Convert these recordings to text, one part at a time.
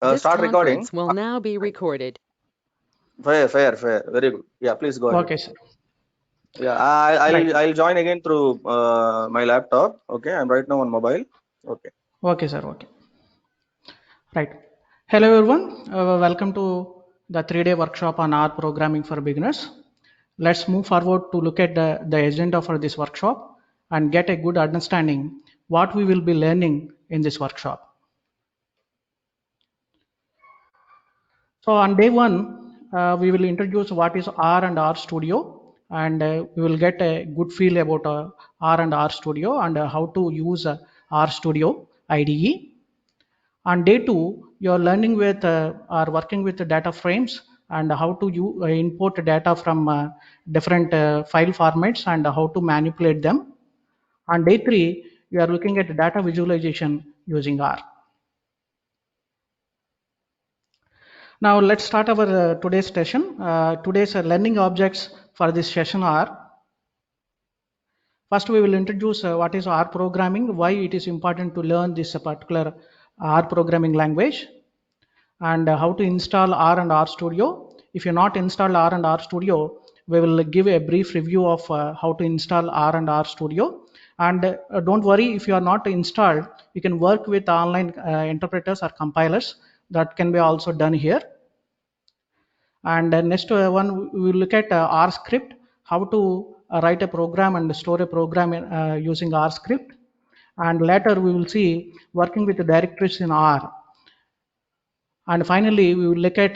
This Start recording. conference will now be recorded. Fair. Very good. Yeah, please go ahead. Okay, sir. Yeah, Right. I'll join again through my laptop. Okay, I'm right now on mobile. Okay. Okay, sir. Okay. Right. Hello, everyone. Welcome to the 3-day workshop on R programming for beginners. Let's move forward to look at the agenda for this workshop and get a good understanding what we will be learning in this workshop. So on day one, we will introduce what is R and R Studio, and we will get a good feel about R and R Studio and how to use R Studio IDE. On day two, you are learning with or working with the data frames and how to import data from different file formats and how to manipulate them. On day three, you are looking at data visualization using R. Now let's start our today's session. Today's learning objects for this session are, first we will introduce what is R programming, why it is important to learn this particular R programming language, and how to install R and R Studio. If you not installed R and R Studio, we will give a brief review of how to install R and R Studio. And don't worry, if you are not installed, you can work with online interpreters or compilers. That can be also done here. And next one, we will look at R script, how to write a program and store a program using R script. And later we will see working with the directories in R. And finally, we will look at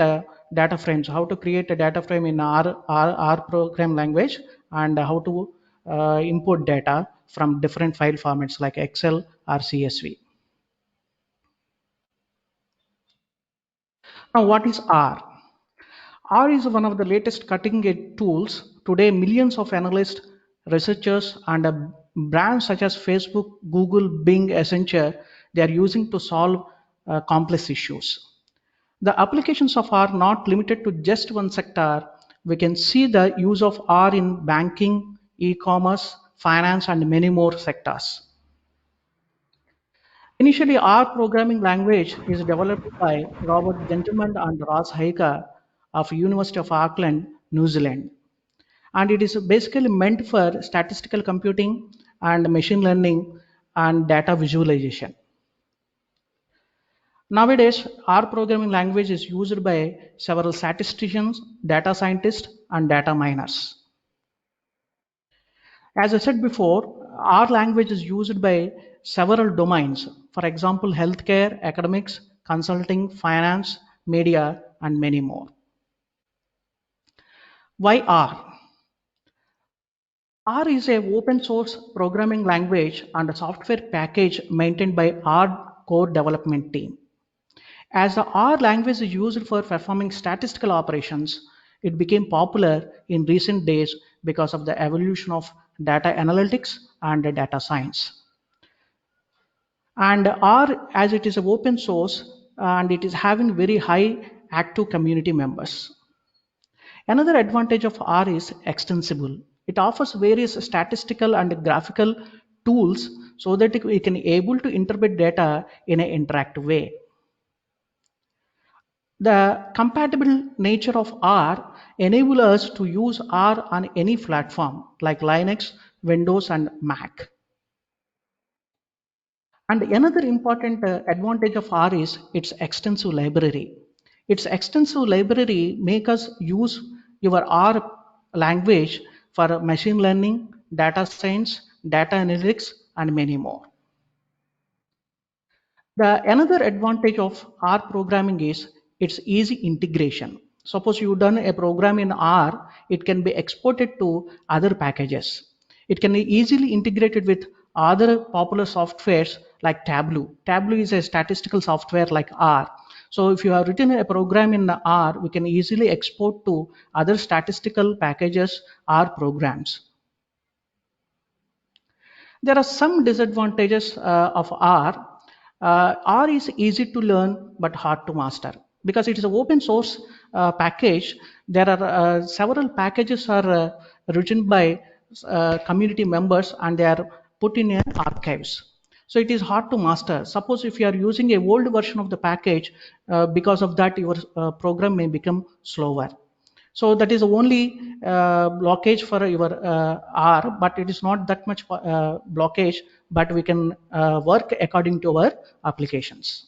data frames, how to create a data frame in R program language, and how to import data from different file formats like Excel or CSV. Now, what is R? R is one of the latest cutting-edge tools. Today, millions of analysts, researchers, and brands such as Facebook, Google, Bing, Accenture, they are using to solve complex issues. The applications of R are not limited to just one sector. We can see the use of R in banking, e-commerce, finance, and many more sectors. Initially, R programming language is developed by Robert Gentleman and Ross Haika of University of Auckland, New Zealand. And it is basically meant for statistical computing and machine learning and data visualization. Nowadays, R programming language is used by several statisticians, data scientists, and data miners. As I said before, R language is used by several domains. For example, healthcare, academics, consulting, finance, media, and many more. Why R? R is an open source programming language and a software package maintained by R core development team. As the R language is used for performing statistical operations, it became popular in recent days because of the evolution of data analytics and data science. And R, as it is an open source, and it is having very high active community members. Another advantage of R is extensible. It offers various statistical and graphical tools so that we can able to interpret data in an interactive way. The compatible nature of R enables us to use R on any platform like Linux, Windows, and Mac. And another important advantage of R is its extensive library. Its extensive library makes us use your R language for machine learning, data science, data analytics, and many more. The another advantage of R programming is its easy integration. Suppose you done a program in R, it can be exported to other packages. It can be easily integrated with other popular softwares like Tableau. Tableau is a statistical software like R. So if you have written a program in R, we can easily export to other statistical packages or programs. There are some disadvantages of R. R is easy to learn but hard to master because it is an open source package. There are several packages are written by community members and they are put in archives. So it is hard to master. Suppose if you are using a old version of the package, because of that your program may become slower. So that is the only blockage for your R, but it is not that much blockage, but we can work according to our applications.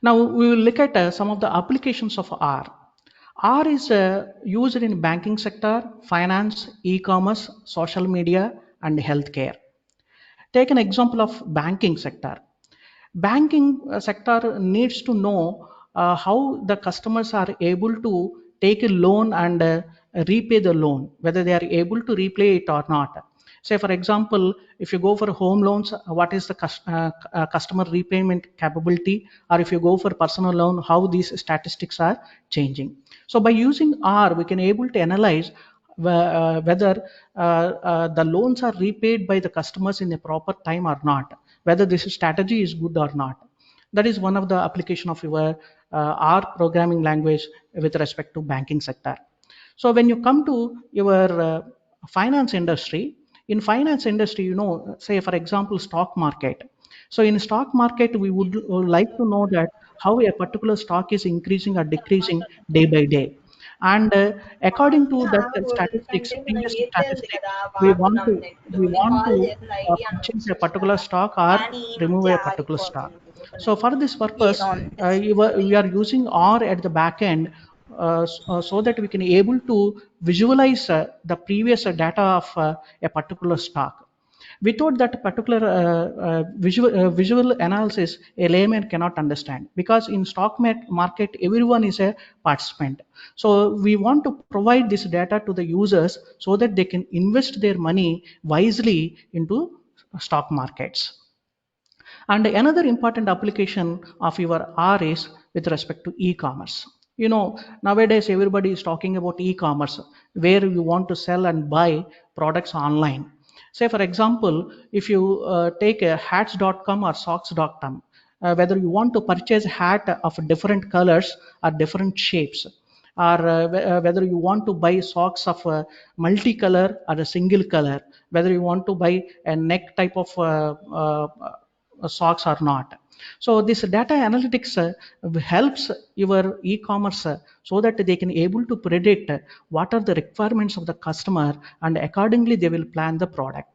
Now we will look at some of the applications of R. R is used in banking sector, finance, e-commerce, social media, and healthcare. Take an example of banking sector. Banking sector needs to know how the customers are able to take a loan and repay the loan, whether they are able to repay it or not. Say for example, if you go for home loans, what is the customer repayment capability, or if you go for personal loan, how these statistics are changing. So by using R, we can able to analyze whether the loans are repaid by the customers in a proper time or not, whether this strategy is good or not. That is one of the application of your R programming language with respect to banking sector. So when you come to your finance industry, in finance industry, say for example, stock market. So in stock market, we would like to know that how a particular stock is increasing or decreasing day by day. And according to that statistics, previous ఏది ఉంది statistics, కదా we want వాడుతున్నాం to net we నీకు want call to చేసిన idea అని purchase a వచ్చింది కదా particular stock or కానీ ఈ remove మధ్య a particular stock. ఆగిపోతుంది So for this purpose, ఏదో అనిపిస్తుంది we are using R at the back end, so that we can able to visualize the previous data of a particular stock. Without that particular visual analysis, a layman cannot understand, because in stock market everyone is a participant. So we want to provide this data to the users so that they can invest their money wisely into stock markets. And another important application of your R is with respect to e-commerce. Nowadays everybody is talking about e-commerce, where you want to sell and buy products online. Say for example, if you take a hats.com or socks.com, whether you want to purchase hat of different colors or different shapes, or whether you want to buy socks of multicolor or a single color, whether you want to buy a neck type of socks or not. So this data analytics helps your e-commerce so that they can able to predict what are the requirements of the customer, and accordingly they will plan the product.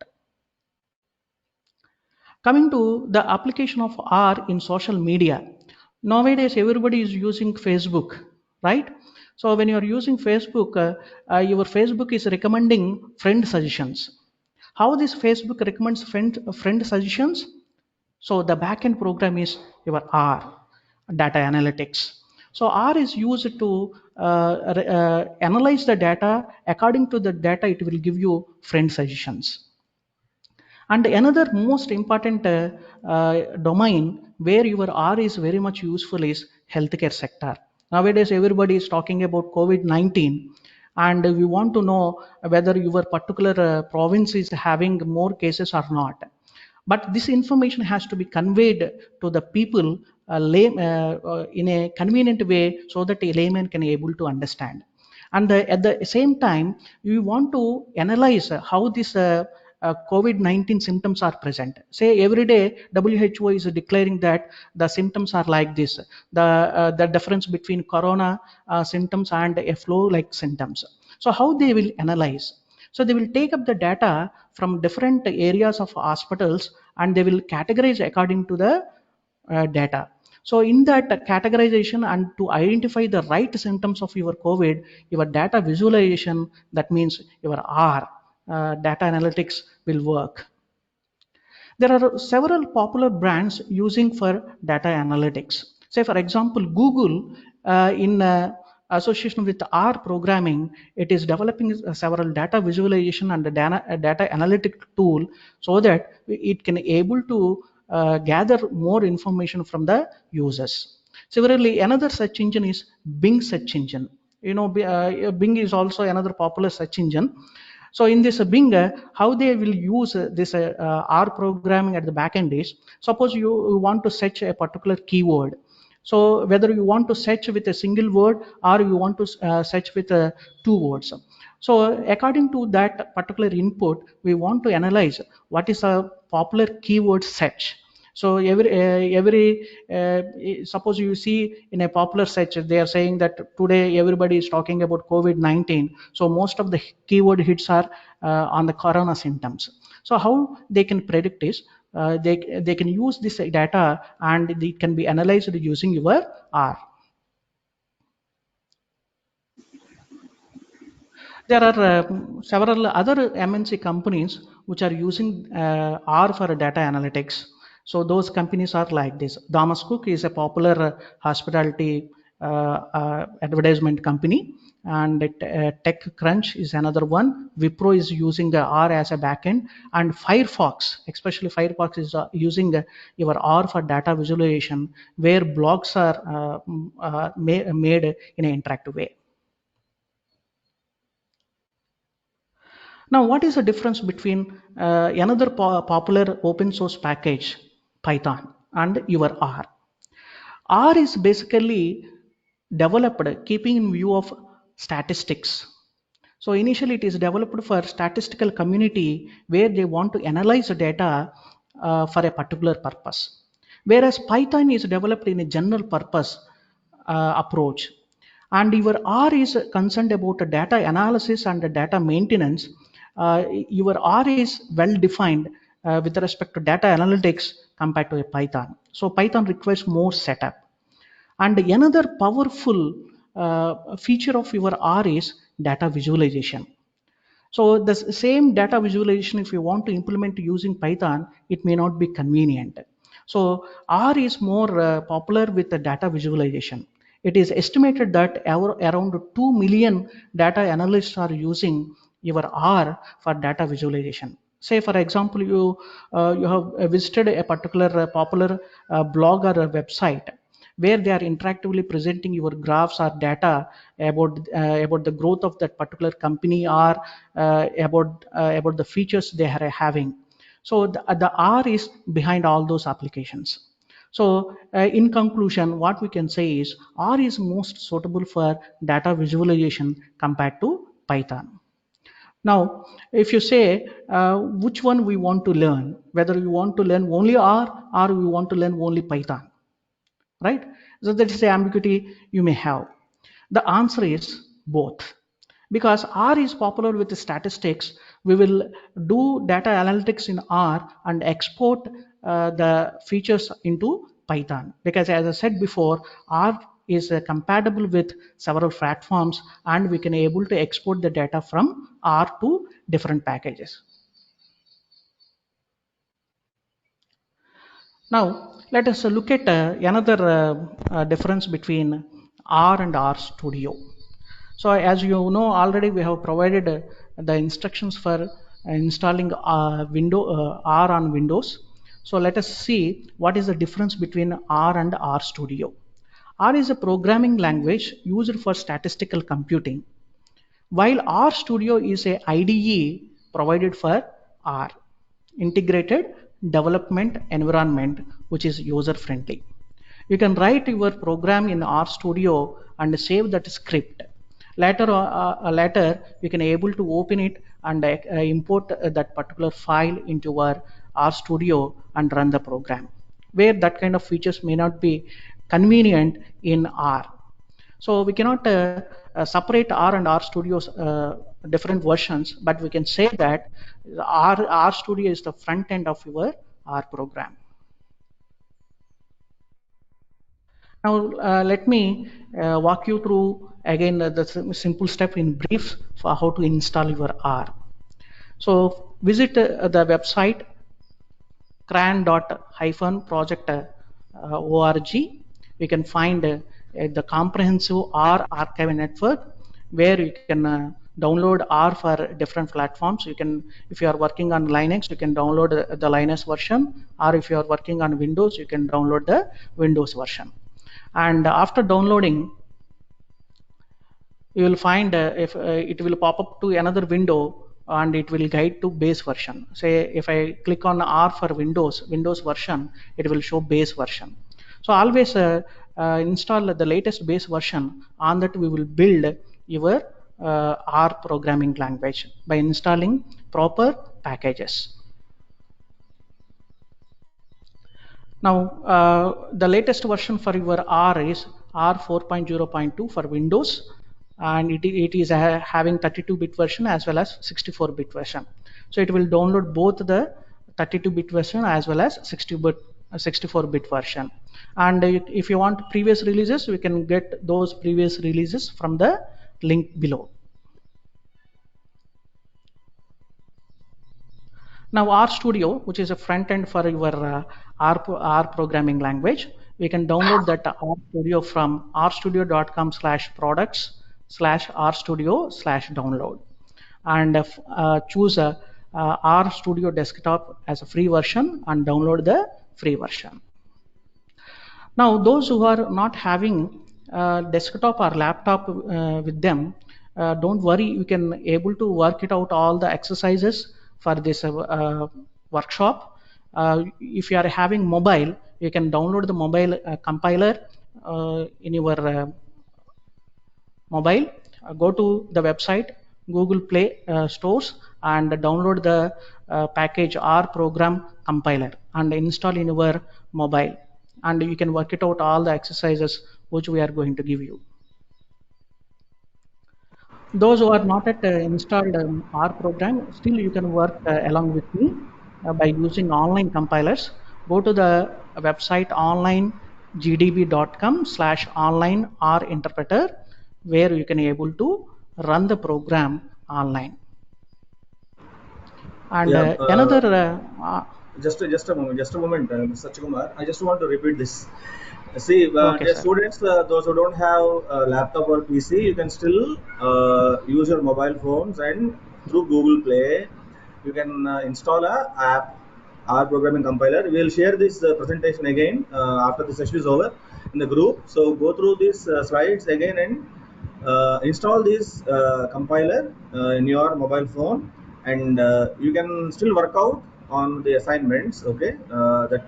Coming to the application of R in social media. Nowadays everybody is using Facebook, right? So when you are using Facebook, your Facebook is recommending friend suggestions. How this Facebook recommends friend suggestions? So the backend program is your R, data analytics. So R is used to analyze the data. According to the data, it will give you friend suggestions. And another most important domain where your R is very much useful is healthcare sector. Nowadays, everybody is talking about COVID-19, and we want to know whether your particular province is having more cases or not. But this information has to be conveyed to the people in a convenient way, so that a layman can able to understand. And at the same time, we want to analyze how this COVID-19 symptoms are present. Say every day WHO is declaring that the symptoms are like this, the difference between corona symptoms and a flu-like symptoms. So how they will analyze? So they will take up the data from different areas of hospitals, and they will categorize according to the data. So in that categorization, and to identify the right symptoms of your COVID, your data visualization, that means your R, data analytics will work. There are several popular brands using for data analytics. Say for example, Google in association with R programming, it is developing several data visualization and data analytic tool, so that it can able to gather more information from the users. Similarly, another search engine is Bing search engine. Bing is also another popular search engine. So in this Bing, how they will use this R programming at the back end is, suppose you want to search a particular keyword. So whether you want to search with a single word or you want to search with two words. So according to that particular input, we want to analyze what is a popular keyword search. So suppose you see in a popular search, they are saying that today everybody is talking about COVID-19. So most of the keyword hits are on the corona symptoms. So how they can predict is they can use this data and it can be analyzed using your R. There are several other MNC companies which are using R for data analytics. So those companies are like this. Thomas Cook is a popular hospitality advertisement company, and TechCrunch is another one. Wipro is using R as a backend, and Firefox, especially Firefox, is using your R for data visualization, where blogs are made in an interactive way. Now, what is the difference between another popular open source package, Python, and your R? R is basically developed keeping in view of statistics. So initially it is developed for statistical community where they want to analyze the data for a particular purpose. Whereas Python is developed in a general purpose approach. And your R is concerned about the data analysis and the data maintenance. Your R is well defined with respect to data analytics compared to a Python. So Python requires more setup. And another powerful feature of your R is data visualization. So the same data visualization, if you want to implement using Python, it may not be convenient. So R is more popular with the data visualization. It is estimated that around 2 million data analysts are using your R for data visualization. Say, for example, you have visited a particular popular blog or a website where they are interactively presenting your graphs or data about the growth of that particular company or about the features they are having. So the R is behind all those applications. So in conclusion, what we can say is R is most suitable for data visualization compared to Python. Now, if you say which one we want to learn, whether you want to learn only R or we want to learn only Python, right? So that is the ambiguity you may have. The answer is both. Because R is popular with the statistics, we will do data analytics in R and export the features into Python. Because as I said before, R is compatible with several platforms and we can able to export the data from R to different packages. Now, let us look at another difference between R and R Studio. So as you know already, we have provided the instructions for installing R on Windows. So let us see what is the difference between R and R Studio. R is a programming language used for statistical computing, while R Studio is a IDE provided for R, integrated development environment, which is user friendly. You can write your program in R Studio and save that script. Later you can able to open it and import that particular file into our R Studio and run the program, where that kind of features may not be convenient in R. So we cannot separate R and R Studio's different versions, but we can say that R Studio is the front end of your R program. Now let me walk you through again the simple step in brief for how to install your R. So visit the website cran.project.org. You can find the comprehensive R archive network where you can download R for different platforms. You can, if you are working on Linux, you can download the Linux version, or if you are working on Windows, you can download the Windows version. And after downloading, you will find if it will pop up to another window and it will guide to base version. Say if I click on R for Windows version, it will show base version. So always install the latest base version. On that we will build your R programming language by installing proper packages. Now, the latest version for your R is R 4.0.2 for Windows, and it is having 32-bit version as well as 64-bit version. So it will download both the 32-bit version as well as 64-bit version. And if you want previous releases, we can get those previous releases from the link below. Now RStudio, which is a front end for your R programming language, we can download that RStudio from rstudio.com/products/RStudio/download, and choose RStudio desktop as a free version and download the free version. Now those who are not having desktop or laptop with them, don't worry, you can able to work it out all the exercises for this workshop. If you are having mobile, you can download the mobile compiler in your mobile. Go to the website Google Play stores and download the package R program compiler and install in your mobile, and you can work it out all the exercises which we are going to give you. Those who are not yet installed R program, still you can work along with me by using online compilers. Go to the website onlinegdb.com/online R interpreter, where you can able to run the program online. And another just a moment, Mr. Chakumar. I just want to repeat this. See, Okay, the sir. students, those who don't have a laptop or PC, you can still use your mobile phones, and through Google Play, you can install a app, R programming compiler. We'll share this presentation again after the session is over in the group. So go through these slides again and install this compiler in your mobile phone, and you can still work out on the assignments, okay, that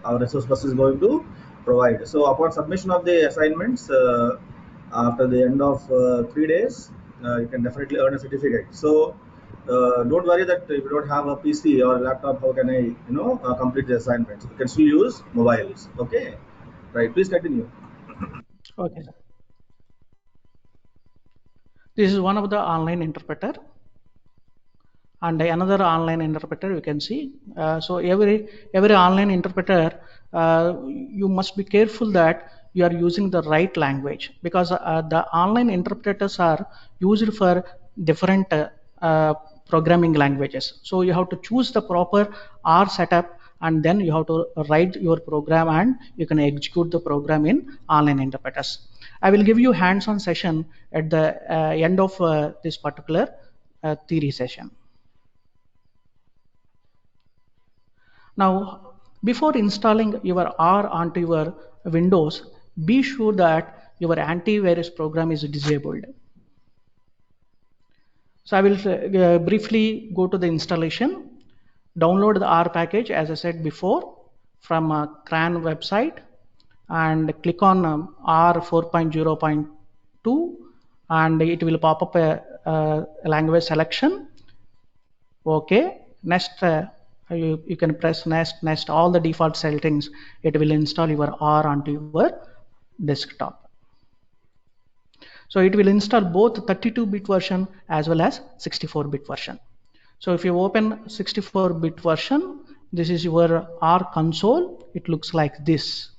our resource person is going to provide. So upon submission of the assignments, after the end of 3 days, you can definitely earn a certificate. So don't worry that if you don't have a PC or a laptop, how can I complete the assignments? You can still use mobiles, okay? Right, please continue. Okay, sir. This is one of the online interpreter, and another online interpreter you can see. So every online interpreter, you must be careful that you are using the right language, because the online interpreters are used for different programming languages. So you have to choose the proper R setup, and then you have to write your program and you can execute the program in online interpreters. I will give you hands-on session at the end of this particular theory session. Now, before installing your R onto your Windows, be sure that your antivirus program is disabled. So I will briefly go to the installation. Download the R package, as I said before, from CRAN website, and click on R 4.0.2, and it will pop up a language selection. Okay, next you can press next all the default settings. It will install your R onto your desktop. So it will install both 32-bit version as well as 64-bit version. So if you open 64-bit version, this is your R console. It looks like this.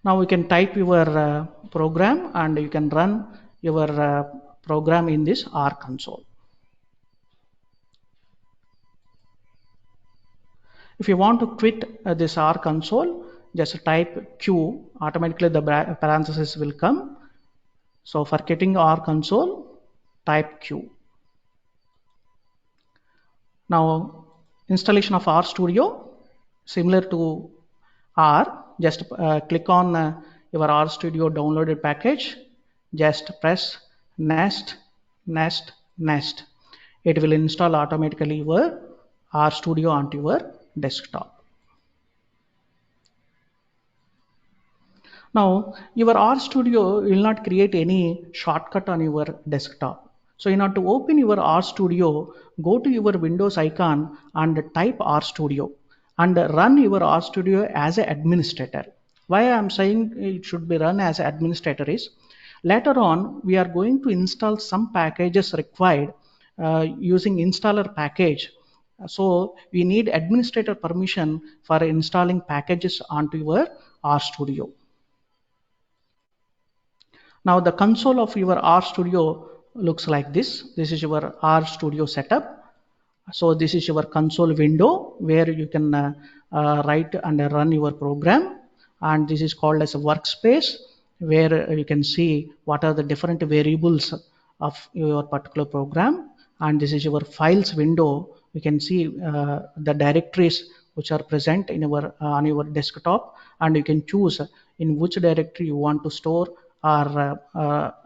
Now we can type your program, and you can run your program in this R console. If you want to quit this R console, just type Q. Automatically the parenthesis will come. So for quitting R console, type Q. Now installation of RStudio, similar to R, just click on your RStudio downloaded package. Just press next. It will install automatically your RStudio onto your desktop. Now, your RStudio will not create any shortcut on your desktop. So in order to open your RStudio, go to your Windows icon and type RStudio and run your RStudio as an administrator. Why I am saying it should be run as an administrator is, later on we are going to install some packages required using installer package. So we need administrator permission for installing packages onto your RStudio. Now the console of your RStudio looks like this. This is your RStudio setup. So this is your console window where you can write and run your program. And this is called as a workspace where you can see what are the different variables of your particular program. And this is your files window. You can see the directories which are present in your on your desktop, and you can choose in which directory you want to store or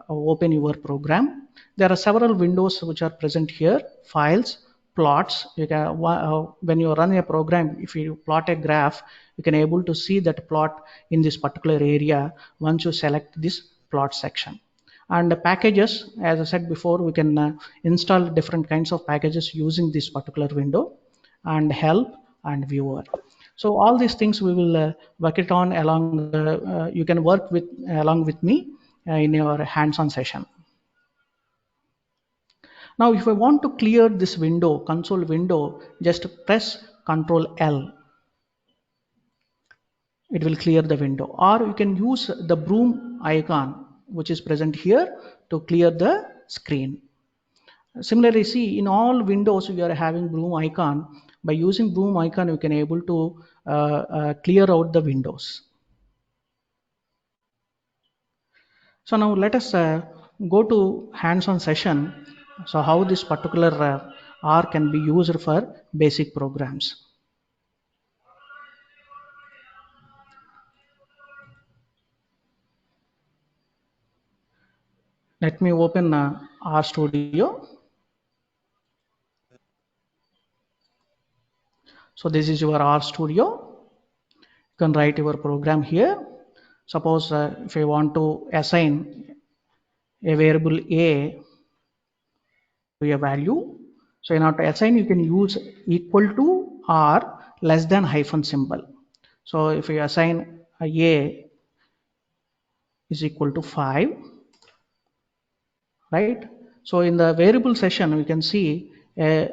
open your program. There are several windows which are present here: files, plots. You can, when you run a program, if you plot a graph, you can able to see that plot in this particular area once you select this plot section. And the packages, as I said before, we can install different kinds of packages using this particular window, and help and viewer. So all these things we will work it on along. You can work with along with me in your hands-on session. Now, if I want to clear this window, console window, just press Ctrl L. It will clear the window. Or you can use the broom icon, which is present here, to clear the screen. Similarly, see, in all windows you are having broom icon. By using broom icon, you can able to clear out the windows. So now let us go to hands-on session. So how this particular R can be used for basic programs. Let me open RStudio. So this is your RStudio. You can write your program here. Suppose if you want to assign a variable A to a value. So in order to assign, you can use equal to or less than hyphen symbol. So if you assign A is equal to 5, right? So in the variable session, we can see a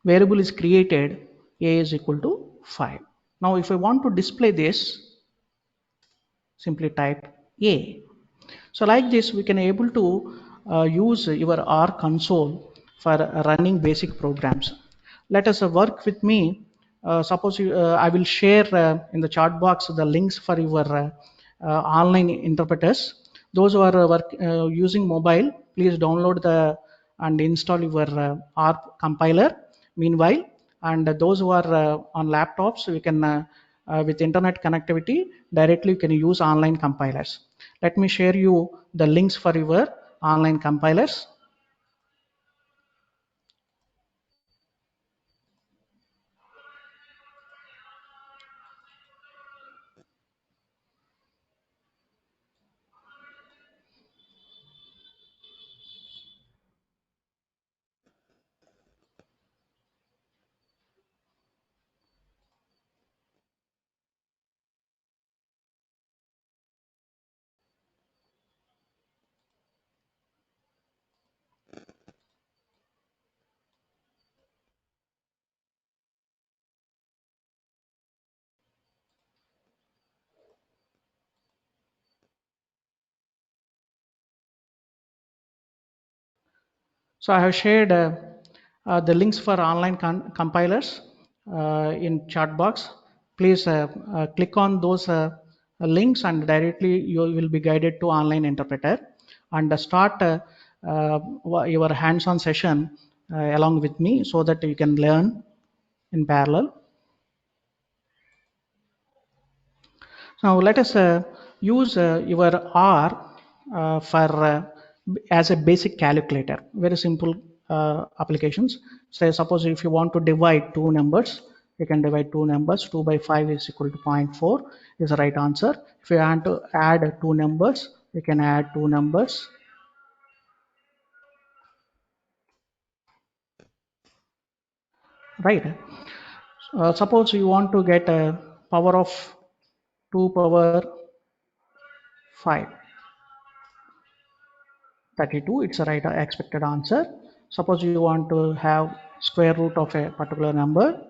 variable is created, A is equal to 5. Now if I want to display this, simply type A. So like this, we can able to use your R console for running basic programs. Let us work with me. Suppose I will share in the chat box the links for your online interpreters. Those who are using mobile, please download and install your R compiler. Meanwhile, and those who are on laptops, we can with internet connectivity directly you can use online compilers. Let me share you the links for your online compilers. So I have shared the links for online compilers in chat box. Please click on those links and directly you will be guided to online interpreter, and start your hands-on session along with me so that you can learn in parallel. Now let us use your R for as a basic calculator. Very simple applications. Say suppose if you want to divide two numbers, you can divide two numbers. 2 by 5 is equal to 0.4 is the right answer. If you want to add two numbers, you can add two numbers. Right. Suppose you want to get a power of 2 power 5. 32, it's a right expected answer. Suppose you want to have square root of a particular number.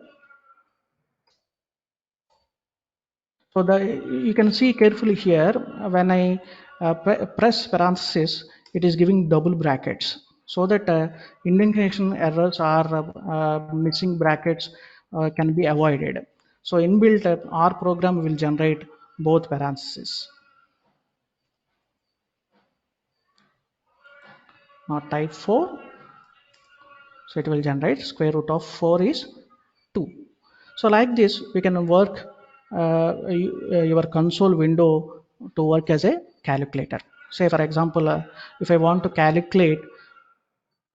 So you can see carefully here, when I press parenthesis, it is giving double brackets, so that indentation errors or missing brackets can be avoided. So inbuilt R program will generate both parentheses. Now type 4, so it will generate square root of 4 is 2. So like this, we can work your console window to work as a calculator. Say for example, if I want to calculate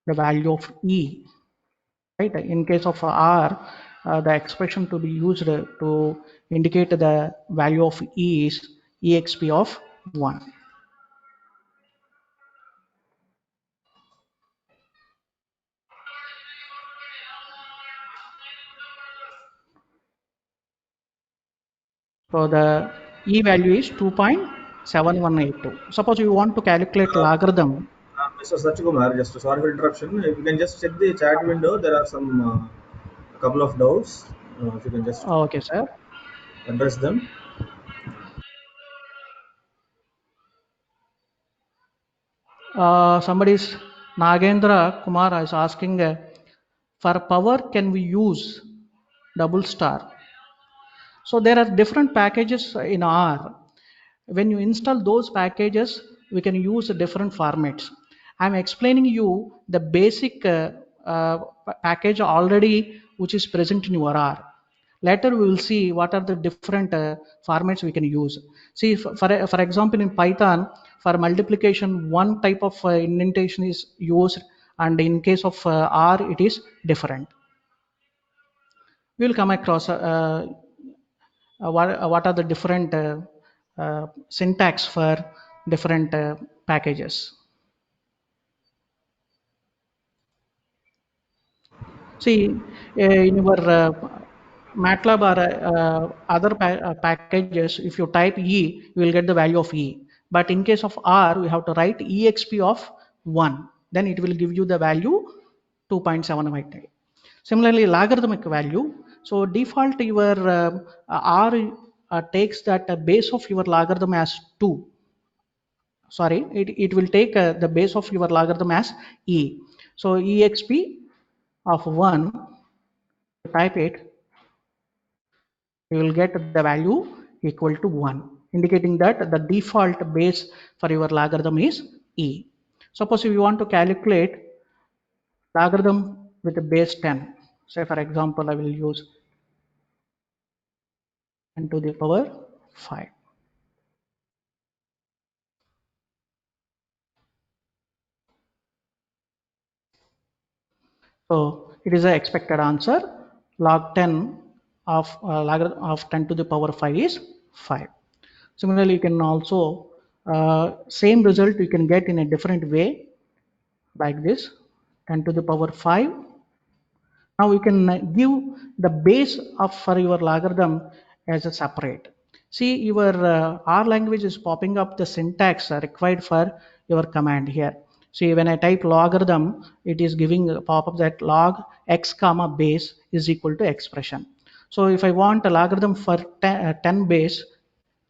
the value of E, right? In case of R, the expression to be used to indicate the value of E is exp of 1. So the E value is 2.7182. Suppose you want to calculate logarithm. Mr. Satyakumar, just sorry for interruption. If you can just check the chat window, there are some a couple of doubts. If you can just Okay, sir. address them. Somebody's Nagendra Kumar is asking, for power can we use double star? So there are different packages in R. When you install those packages, we can use different formats. I'm explaining you the basic package already which is present in your R. Later we will see what are the different formats we can use. See, for example, in Python, for multiplication, one type of indentation is used, and in case of R, it is different. We will come across what are the different syntax for different packages. See, in your MATLAB or other packages, if you type E, you will get the value of E. But in case of R, we have to write exp of 1. Then it will give you the value 2.7. Similarly, logarithmic value. So default your R takes that base of your logarithm as 2. Sorry, it will take the base of your logarithm as E. So exp of 1, type it, you will get the value equal to 1, indicating that the default base for your logarithm is E. Suppose if you want to calculate logarithm with the base 10, say for example, I will use 10 to the power 5. So it is the expected answer. Log 10 of logarithm of 10 to the power 5 is 5. Similarly, you can also same result you can get in a different way, like this, 10 to the power 5. Now you can give the base of for your logarithm as a separate. See, your R language is popping up the syntax required for your command here. See, when I type logarithm, it is giving a pop-up that log x comma base is equal to expression. So if I want a logarithm for 10 base,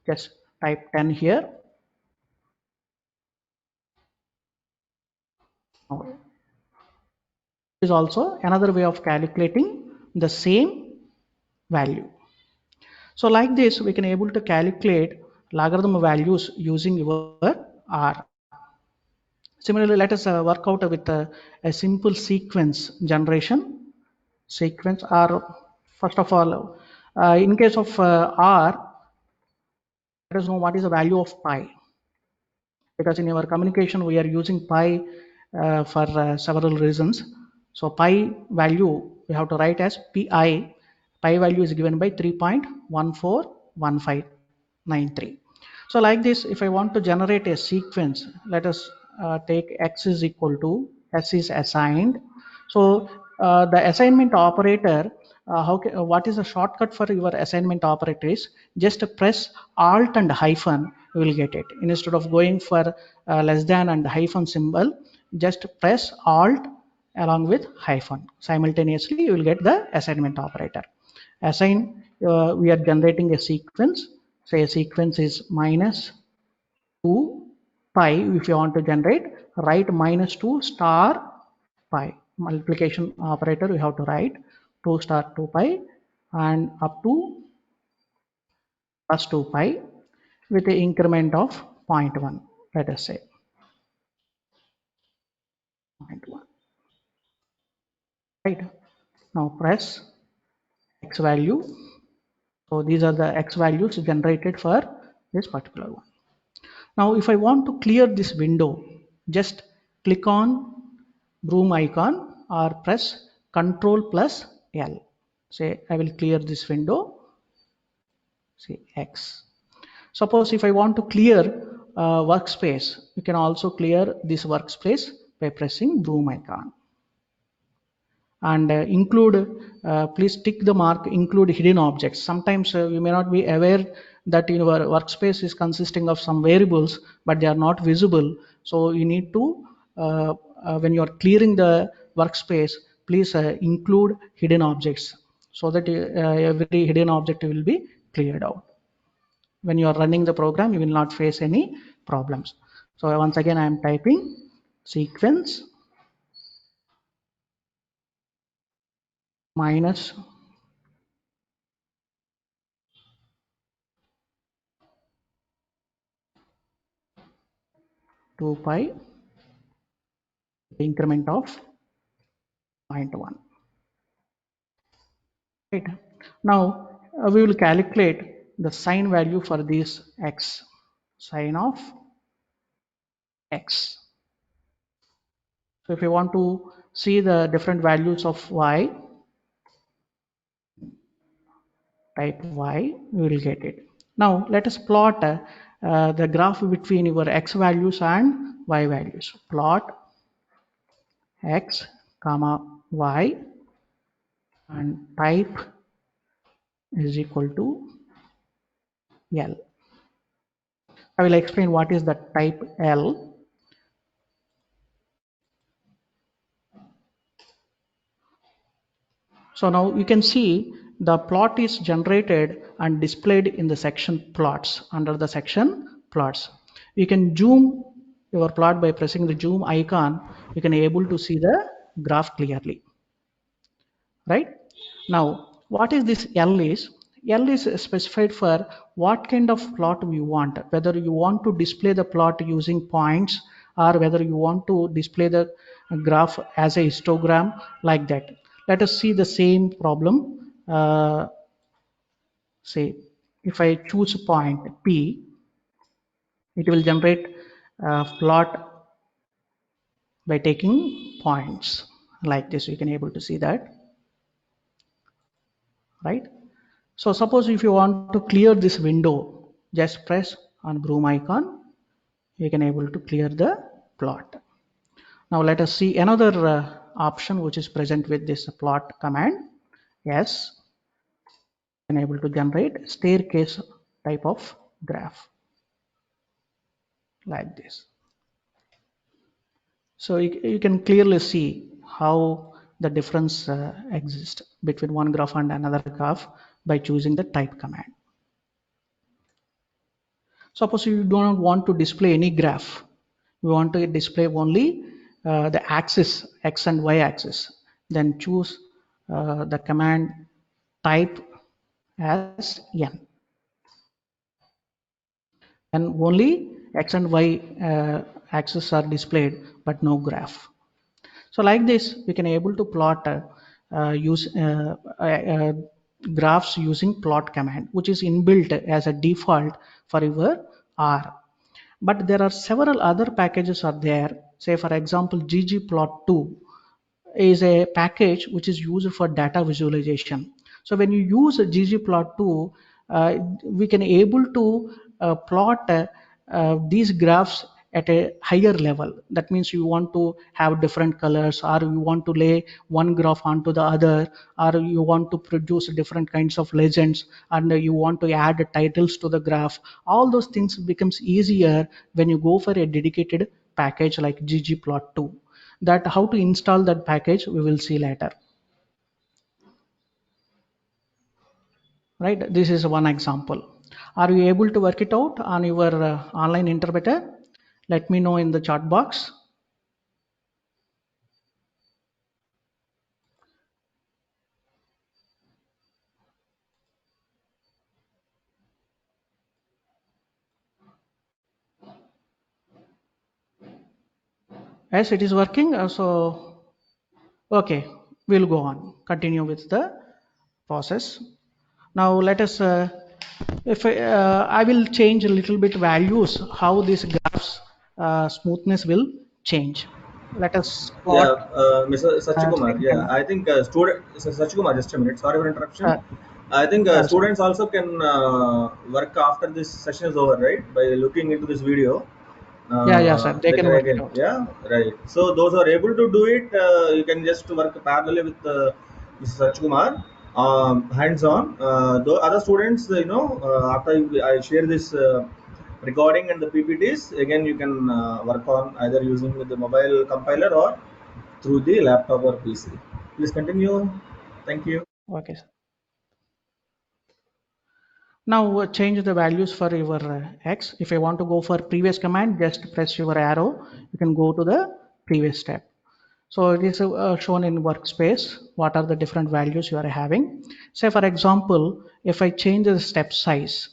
just type 10 here. Is also another way of calculating the same value. So like this, we can able to calculate logarithm values using your R. Similarly, let us work out with a simple sequence generation. Sequence R, first of all, in case of R, let us know what is the value of pi. Because in our communication, we are using pi for several reasons. So pi value, we have to write as pi. pi value is given by 3.141593. So like this, if I want to generate a sequence, let us take x is equal to s is assigned. So the assignment operator, what is the shortcut for your assignment operator is just press alt and hyphen, you will get it. Instead of going for less than and hyphen symbol, just press alt along with hyphen. Simultaneously, you will get the assignment operator. Assign, we are generating a sequence. Say a sequence is minus 2 pi. If you want to generate, write minus 2 star pi. Multiplication operator, we have to write 2 star 2 pi and up to plus 2 pi with the increment of 0.1. Let us say 0.1. Right. Now press x value. So these are the x values generated for this particular one. Now if I want to clear this window, just click on broom icon or press Ctrl plus L. Say I will clear this window. Say X. Suppose if I want to clear workspace, you can also clear this workspace by pressing broom icon. And please tick the mark include hidden objects. Sometimes you may not be aware that your workspace is consisting of some variables, but they are not visible. So you need to, when you are clearing the workspace, please include hidden objects so that every hidden object will be cleared out. When you are running the program, you will not face any problems. So once again, I am typing sequence minus 2 pi increment of 0.1. Right. Now we will calculate the sine value for this x, sine of x. So if you want to see the different values of y, type y, we will get it. Now let us plot the graph between your x values and y values. Plot x comma y and type is equal to L. I will explain what is the type L. So now you can see the plot is generated and displayed in the section plots. Under the section plots, you can zoom your plot by pressing the zoom icon. You can able to see the graph clearly. Right now, what is this L is? L is specified for what kind of plot we want, whether you want to display the plot using points or whether you want to display the graph as a histogram, like that. Let us see the same problem. Say if I choose point P, it will generate a plot by taking points like this. You can able to see that, right? So suppose if you want to clear this window, just press on broom icon. You can able to clear the plot. Now let us see another option which is present with this plot command. Yes, can able to generate staircase type of graph like this. So you can clearly see how the difference exists between one graph and another graph by choosing the type command. Suppose you do not want to display any graph, we want to display only the axis, x and y axis, then choose the command type as n, and only x and y axis are displayed but no graph. So like this we can able to plot graphs using plot command, which is inbuilt as a default for your R. But there are several other packages are there. Say for example, ggplot2 is a package which is used for data visualization. So when you use a ggplot2, we can able to plot these graphs at a higher level. That means you want to have different colors, or you want to lay one graph onto the other, or you want to produce different kinds of legends, and you want to add titles to the graph. All those things becomes easier when you go for a dedicated package like ggplot2. That how to install that package we will see later. Right, this is one example. Are you able to work it out on your online interpreter? Let me know in the chat box. Yes, it is working. So okay, we'll go on, continue with the process. Now let us if I will change a little bit values, how this graphs smoothness will change. Let us plot Yeah, Mr. Sachikumar. second Yeah, camera. I think Sachikumar. Just a minute. Sorry for interruption. uh, I think Sorry. students also can work after this session is over, right? By looking into this video, Yeah, sir, they they can can work it again. out. Yeah, right. So those who are able to do it, you can just work parallelly with Mr. Sachikumar, hands-on. The other students, after I share this recording and the PPTs, again you can work on either using the mobile compiler or through the laptop or PC. Please continue. Thank you. Okay, sir. Now change the values for your X. If I want to go for previous command, just press your arrow. You can go to the previous step. So it is shown in workspace. What are the different values you are having? Say for example, if I change the step size,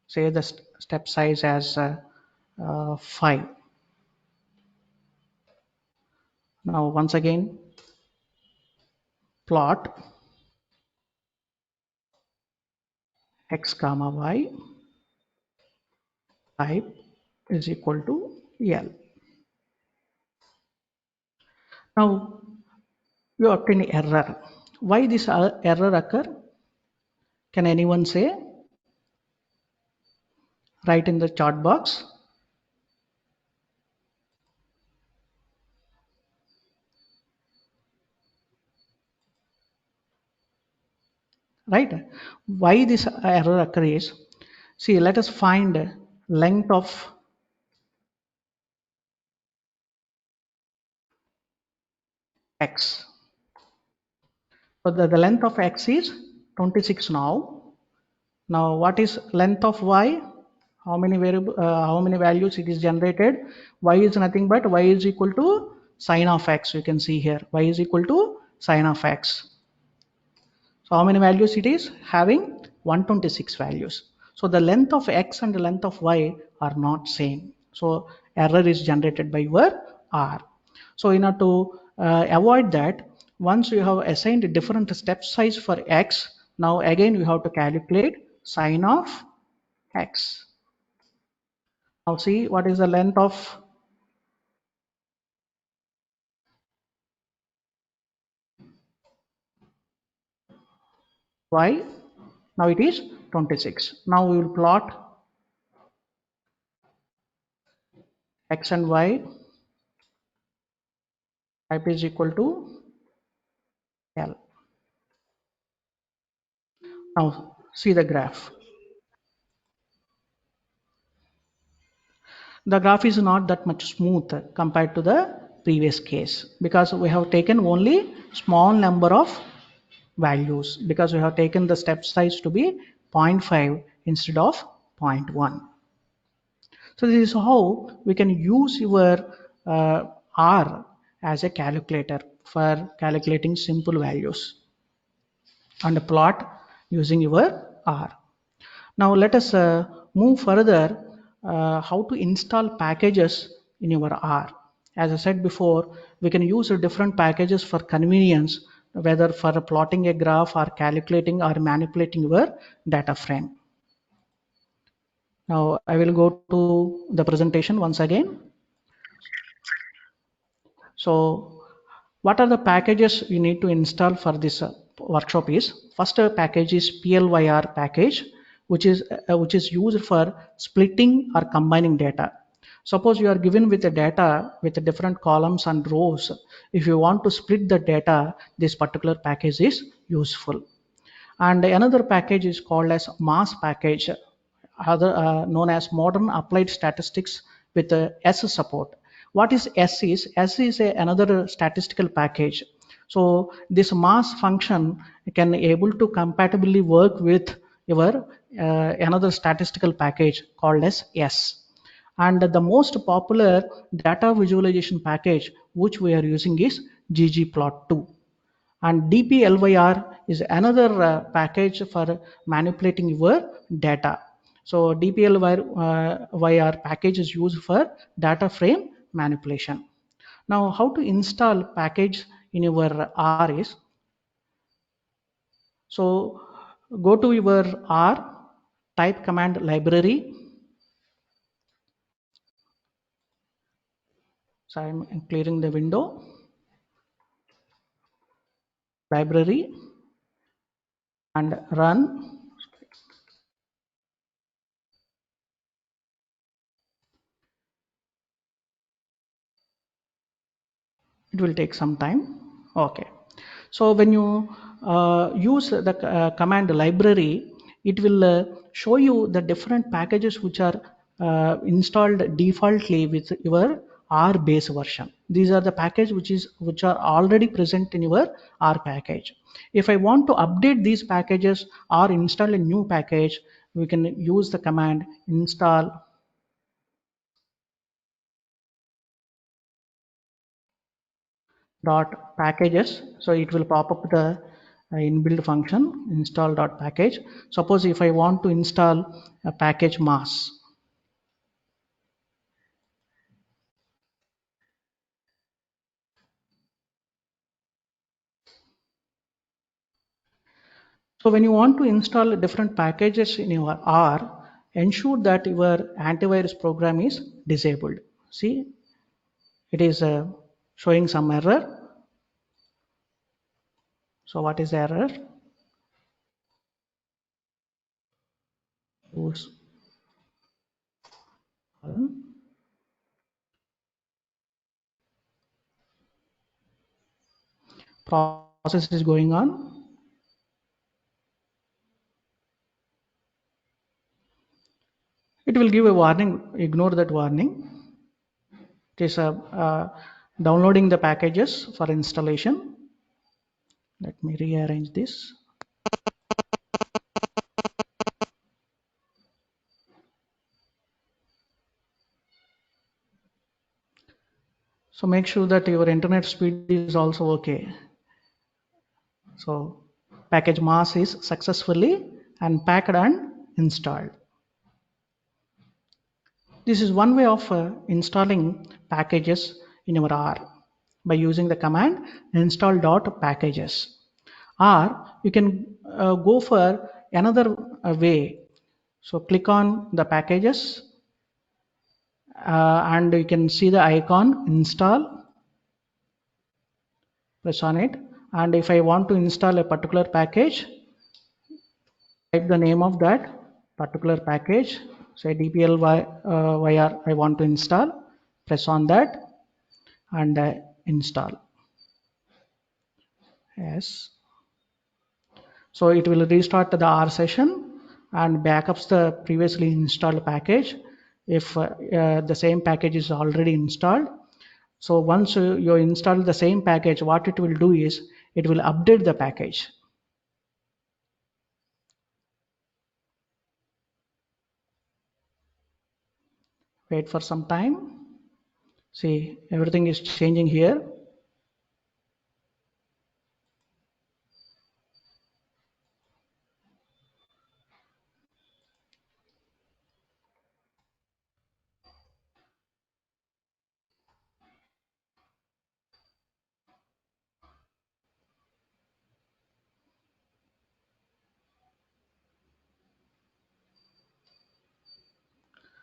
say the step size as 5. Now once again, plot X comma Y type is equal to L. Now you obtain error. Why this error occur? Can anyone say? Write in the chat box. Right? Why this error occurs? See, let us find length of X. So the length of X is 26 now. Now what is length of Y? How many variable, how many values it is generated? Y is nothing but Y is equal to sine of X. You can see here Y is equal to sine of X. So how many values it is having? 126 values. So the length of X and the length of Y are not same. So error is generated by your R. So in order to avoid that, once you have assigned different step size for X, now again you have to calculate sine of X. Now see what is the length of Y. Now it is 26. Now we will plot X and Y type is equal to L. Now see the graph. The graph is not that much smooth compared to the previous case, because we have taken only small number of values, because we have taken the step size to be 0.5 instead of 0.1. So this is how we can use your R as a calculator for calculating simple values and plot using your R. Now let us move further how to install packages in your R. As I said before, we can use different packages for convenience, whether for plotting a graph or calculating or manipulating your data frame. Now I will go to the presentation once again. So what are the packages you need to install for this workshop is first package is PLYR package, which is used for splitting or combining data. Suppose you are given with the data with the different columns and rows. If you want to split the data, this particular package is useful. And another package is called as MAS package, known as Modern Applied Statistics with S support. What is S is? S is another statistical package. So this MAS function can able to compatibly work with your another statistical package called as S. And the most popular data visualization package which we are using is ggplot2. And dplyr is another package for manipulating your data. So dplyr package is used for data frame manipulation. Now how to install package in your R is, so go to your R, type command library. So I'm clearing the window, library, and run. It will take some time. Okay, so when you use the command library, it will show you the different packages which are installed defaultly with your R base version. These are the package which are already present in your R package. If I want to update these packages or install a new package, we can use the command install dot packages. So it will pop up the inbuilt function install dot package. Suppose if I want to install a package MAS, so when you want to install different packages in your R, ensure that your antivirus program is disabled. See, it is showing some error. So what is the error? Use process is going on. It will give a warning, ignore that warning. It is downloading the packages for installation. Let me rearrange this. So make sure that your internet speed is also okay. So package MAS is successfully unpacked and installed. This is one way of installing packages in your R by using the command install.packages. Or you can go for another way. So click on the packages and you can see the icon install, press on it, and if I want to install a particular package, type the name of that particular package, say dplyr I want to install, press on that and install. Yes, so it will restart the R session and backups the previously installed package if the same package is already installed. So once you install the same package, what it will do is it will update the package. Wait for some time. See, everything is changing here.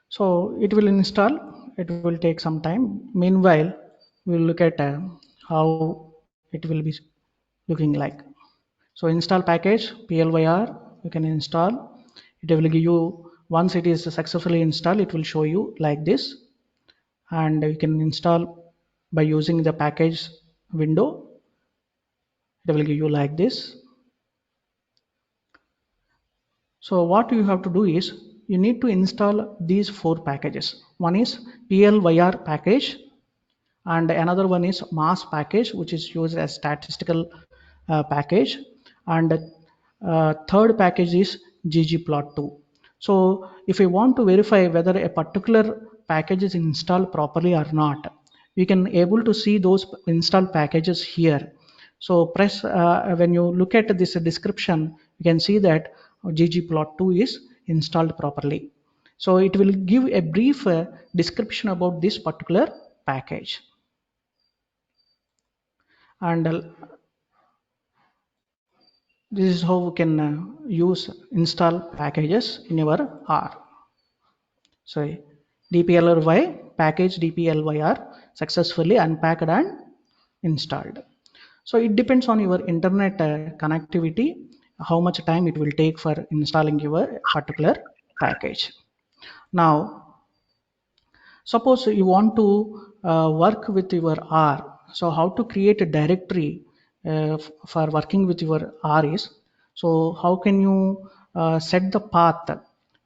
So it will install, it will take some time. Meanwhile, we'll look at how it will be looking like. So install package PLYR, you can install. It will give you, once it is successfully installed, it will show you like this, and you can install by using the package window. It will give you like this. So what you have to do is you need to install these 4 packages. One is PLYR package, and another one is mass package, which is used as statistical package, and third package is ggplot2. So if you want to verify whether a particular package is installed properly or not, we can able to see those installed packages here. So press, when you look at this description, you can see that ggplot2 is installed properly. So it will give a brief description about this particular package. And this is how we can use install packages in your R. So dplyr package dplyr successfully unpacked and installed. So it depends on your internet connectivity, how much time it will take for installing your particular package. Now suppose you want to work with your R. So how to create a directory for working with your R is, so how can you set the path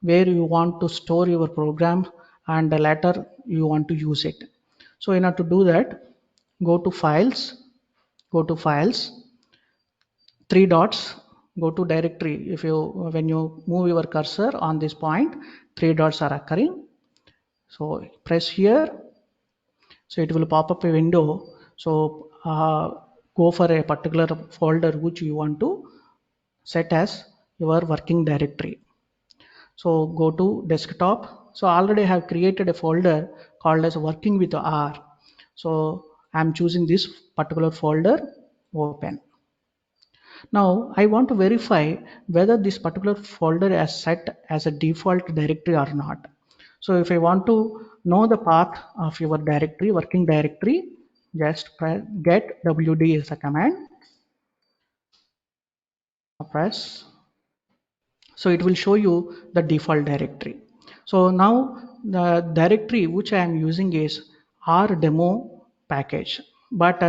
where you want to store your program and later you want to use it. So in order to do that, go to files, 3 dots, go to directory. If you, when you move your cursor on this point, 3 dots are occurring. So press here, so it will pop up a window. So go for a particular folder which you want to set as your working directory. So go to desktop. So already I have created a folder called as working with R. So I'm choosing this particular folder, open. Now I want to verify whether this particular folder is set as a default directory or not. So if I want to know the path of your directory, working directory, just press get wd is a command, press. So it will show you the default directory. So now the directory which I am using is R demo package, but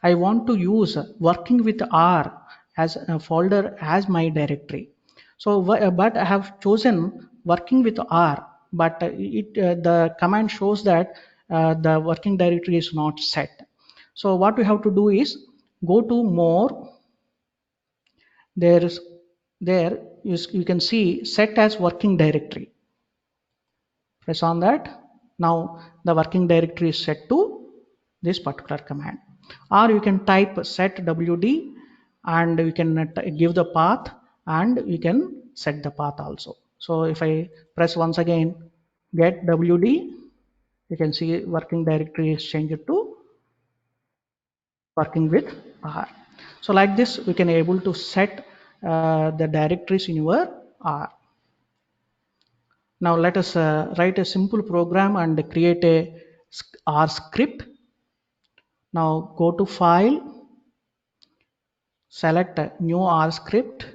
I want to use working with R as a folder as my directory. So but I have chosen working with R, but the command shows that the working directory is not set. So what we have to do is go to more. There you can see set as working directory. Press on that. Now the working directory is set to this particular command, or you can type set wd and you can give the path and you can set the path also. So if I press once again get wd, you can see working directory is changed to working with R. So like this we can able to set the directories in your R. Now let us write a simple program and create a R script. Now go to file, select new R script.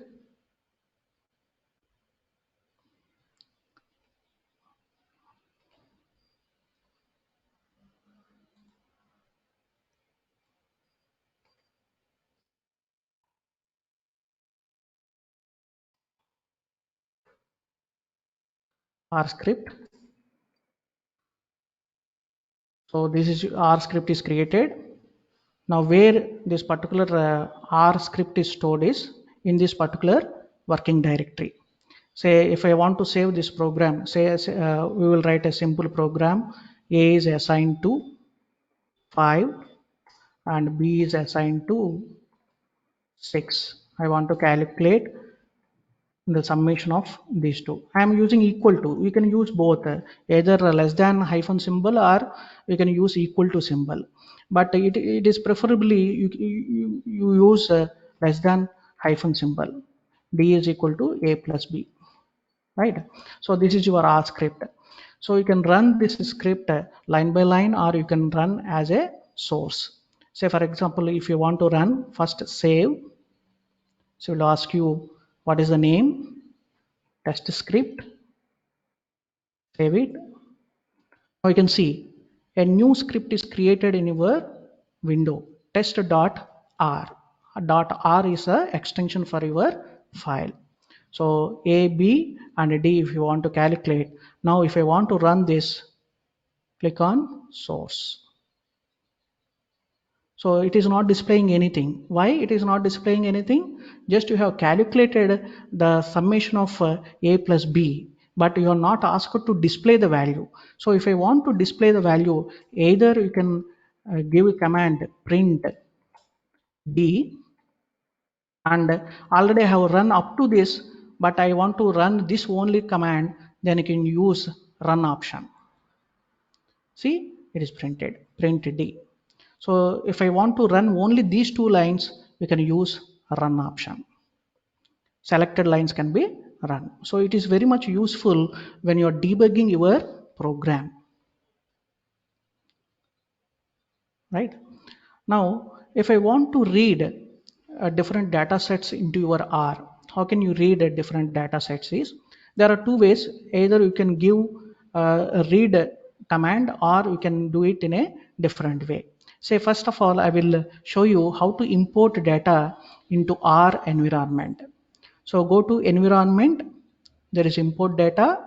R script. So this is R script is created. Now where this particular R script is stored is in this particular working directory. Say if I want to save this program, say we will write a simple program. A is assigned to 5 and B is assigned to 6. I want to calculate the summation of these two. I am using equal to. We can use both, either less than hyphen symbol or we can use equal to symbol. But it is preferably you use less than hyphen symbol. D is equal to A plus B, right? So this is your R script. So you can run this script line by line, or you can run as a source. Say for example, if you want to run, first save So it will ask you what is the name, test script, save it. Now you can see a new script is created in your window, test.r. .r is a extension for your file. So A, B and D if you want to calculate. Now if I want to run this, click on source. So it is not displaying anything. Why it is not displaying anything? Just you have calculated the summation of A plus B, but you are not asked to display the value. So if I want to display the value, either you can give a command print D, and already I have run up to this, but I want to run this only command, then you can use run option. See, it is printed, print D. So if I want to run only these two lines, we can use run option. Selected lines can be run. So it is very much useful when you are debugging your program. Right? Now, if I want to read different data sets into your R, how can you read different data sets is, there are two ways. Either you can give a read command or you can do it in a different way. Say first of all, I will show you how to import data into R environment. So go to environment, there is import data.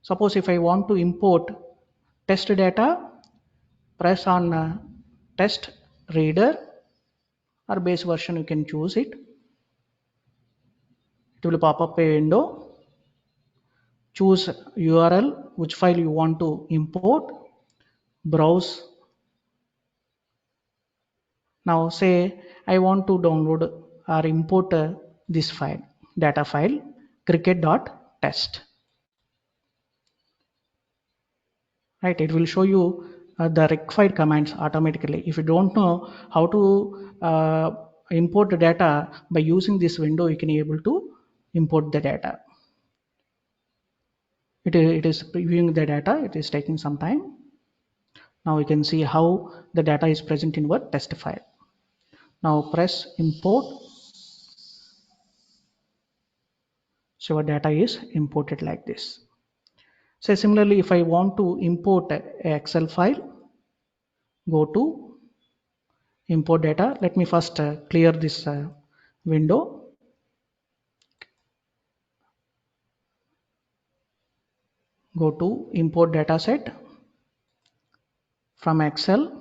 Suppose if I want to import test data, press on test reader or base version, you can choose it. It will pop up a window. Choose URL, which file you want to import, browse. Now say I want to download or import this file, data file, cricket.test. Right, it will show you the required commands automatically. If you don't know how to import the data, by using this window you can be able to import the data. It is previewing the data, it is taking some time. Now you can see how the data is present in our test file. Now press import. So our data is imported like this. So similarly, if I want to import a Excel file, go to import data. Let me first clear this window. Go to import dataset from Excel.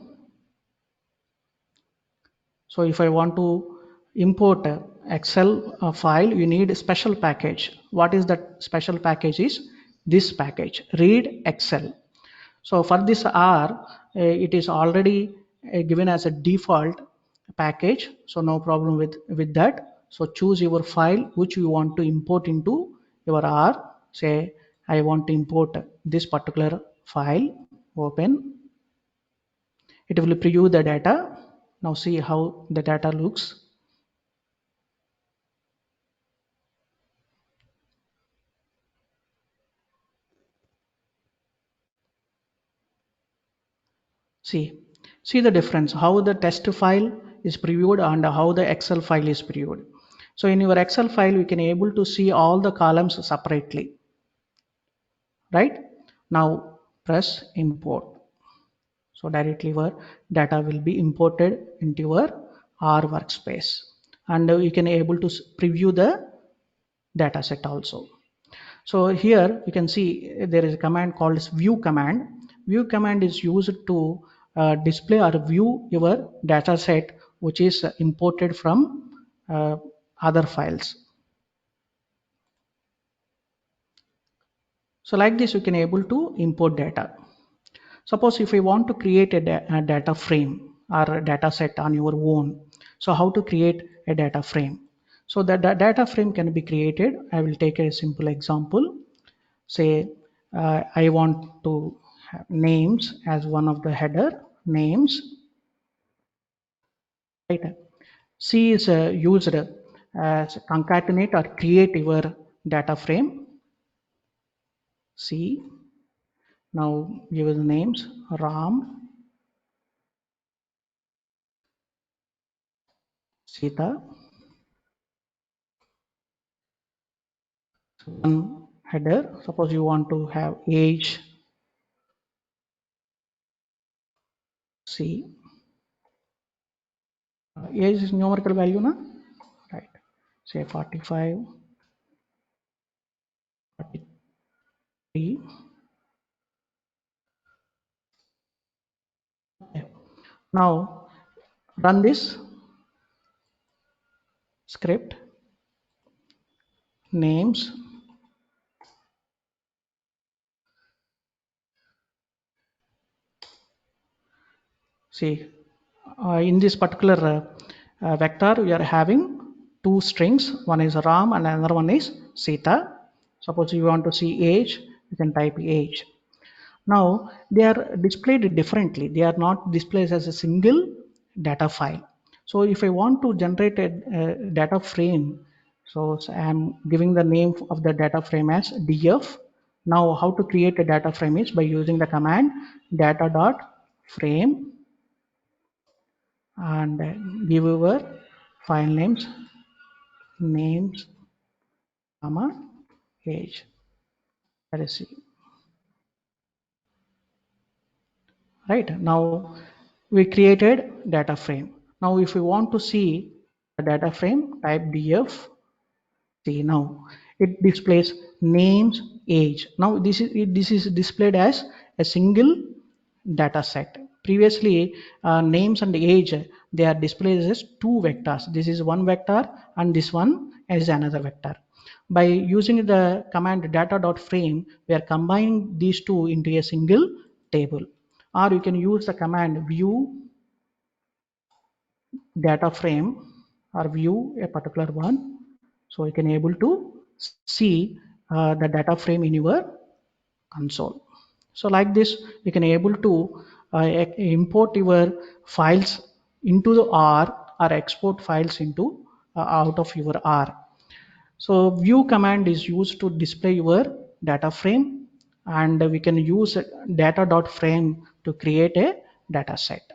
So if I want to import Excel file, you need a special package. What is that special package is? This package, read Excel. So for this R, it is already given as a default package. So no problem with that. So choose your file which you want to import into your R. Say I want to import this particular file, open. It will preview the data. Now see how the data looks. See the difference, how the test file is previewed and how the Excel file is previewed. So in your Excel file, you can able to see all the columns separately, right? Now press import. So directly your data will be imported into your R workspace, and you can able to preview the data set also. So here you can see there is a command called as view command. View command is used to display or view your data set which is imported from other files. So like this you can able to import data. Suppose if you want to create a data frame or a data set on your own. So how to create a data frame? So that data frame can be created. I will take a simple example. Say I want to have names as one of the header names, right? C is used as concatenate or create your data frame. C. Now give the names Ram, Sita, one header. Suppose you want to have age, C. Age is numerical value, na? Right. Say 45, 43. Okay. Now run this script. Names. See, in this particular vector, we are having two strings. One is Ram and another one is Sita. Suppose you want to see age, you can type age. Now they are displayed differently. They are not displayed as a single data file. So if I want to generate a data frame, so I am giving the name of the data frame as df. Now how to create a data frame is by using the command data.frame and give your file names, comma, age. That is C. Right now we created data frame. Now if we want to see the data frame, type df. See, now it displays names, age. Now this is displayed as a single data set. Previously names and age, they are displayed as two vectors. This is one vector and this one is another vector. By using the command data.frame, we are combining these two into a single table. Or you can use the command view data frame or view a particular one. So you can able to see the data frame in your console. So like this, you can able to import your files into the R or export files into out of your R. So view command is used to display your data frame, and we can use data.frame to create a data set.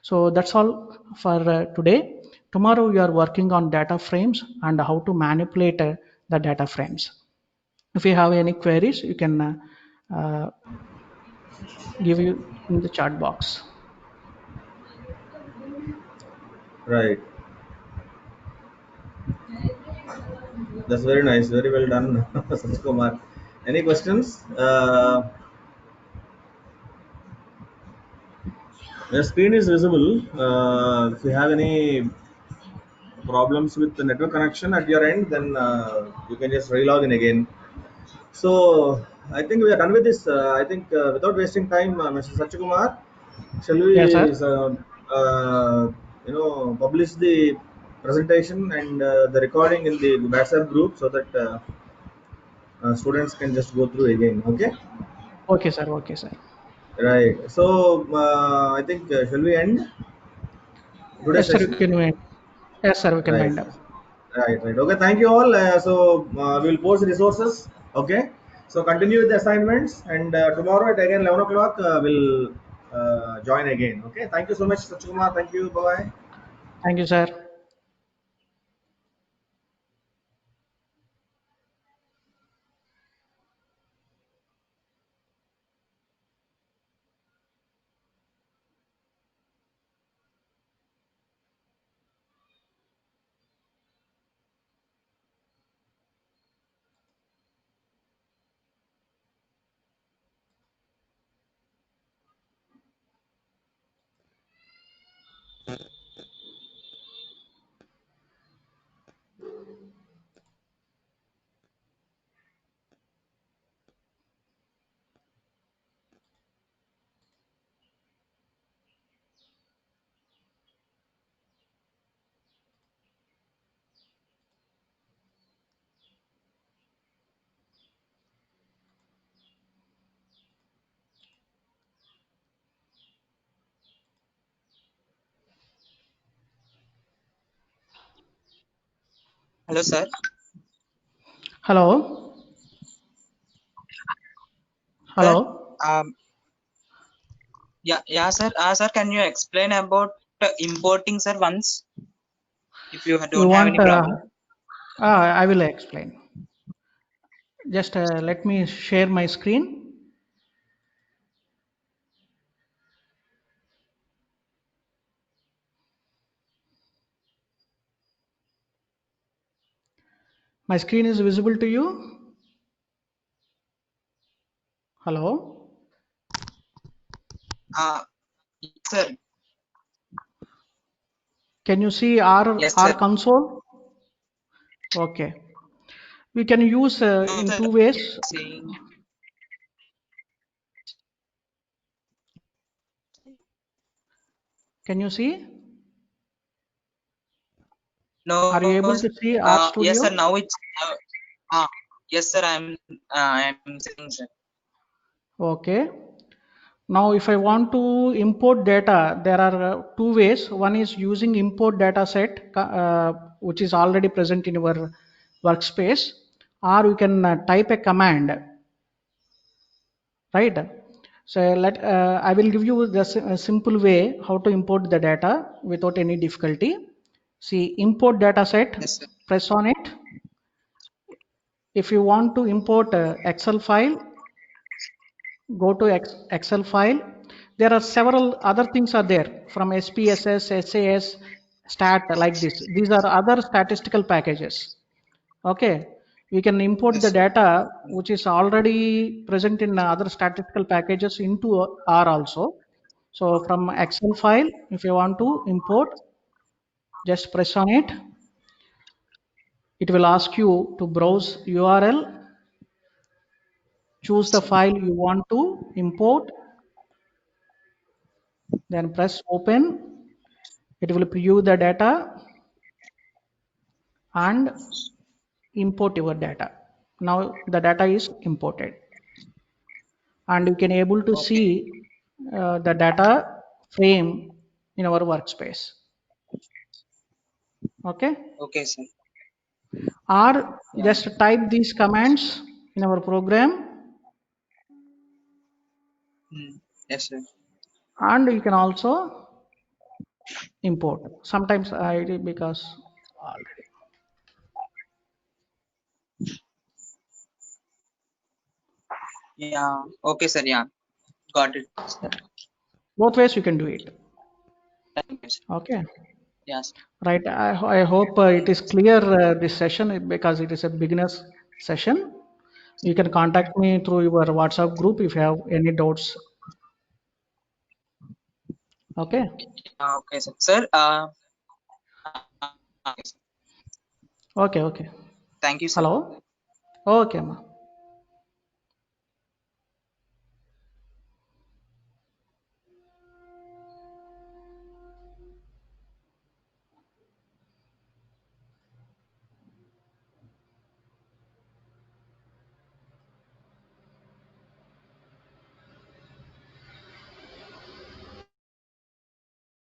So that's all for today. Tomorrow we are working on data frames and how to manipulate the data frames. If you have any queries, you can give you in the chat box. Right. That's very nice. Very well done, Sanjay Kumar. Any questions? The screen is visible. If you have any problems with the network connection at your end, then you can just relog in again. So I think we are done with this. I think without wasting time, Mr. Satyakumar, shall Yes, we, sir. publish the presentation and the recording in the WhatsApp group so that students can just go through again. Okay. Okay, sir. Okay, sir. Right. So I think shall we end today's Yes, sir. You session? can wind. Yes, sir. We can Right. wind up. Right. Okay. Thank you all. We'll post the resources. Okay. So continue with the assignments, and tomorrow at again 11 o'clock we'll join again. Okay. Thank you so much, Satyakumar. Thank you. Bye bye. Thank you, sir. Hello, sir. Hello. Sir, Hello. yeah, sir. Sir, can you explain about importing, sir, once, if you You don't have want? any problem? I will explain. just let me share my screen. My screen is visible to you? Hello? Yes, sir. Can you see Yes, our sir. console? Okay. We can use No, in sir. two ways. Saying Can you see? no. Are you able to see our Yes, sir. studio? Now it's yes, sir. I'm saying, sir. Okay. Now, if I want to import data, there are two ways. One is using import data set, which is already present in your workspace, or you can type a command, right? So I will give you the a simple way how to import the data without any difficulty. See, import data set, Yes, sir. press on it. If you want to import Excel file, go to Excel file. There are several other things are there from SPSS, SAS, stat like this. These are other statistical packages. Okay, we can import the Yes, sir. data which is already present in other statistical packages into R also. So from Excel file, if you want to import, just press on it. It will ask you to browse URL, choose the file you want to import, then press open. It will preview the data and import your data. Now the data is imported and you can able to Okay. see the data frame in our workspace. Okay, Okay, sir. or Yeah. just type these commands in our program Yes, sir. and you can also import. Sometimes I do because already. Yeah. Okay, sir. Yeah. Got it. Both ways you can do it. Thank you, sir. Okay. Yes. Right. I hope it is clear this session because it is a beginner's session. You can contact me through your WhatsApp group if you have any doubts. Okay. Okay, sir. Sir. Okay, sir. Okay. Okay. Thank you, sir. Hello. Okay, ma.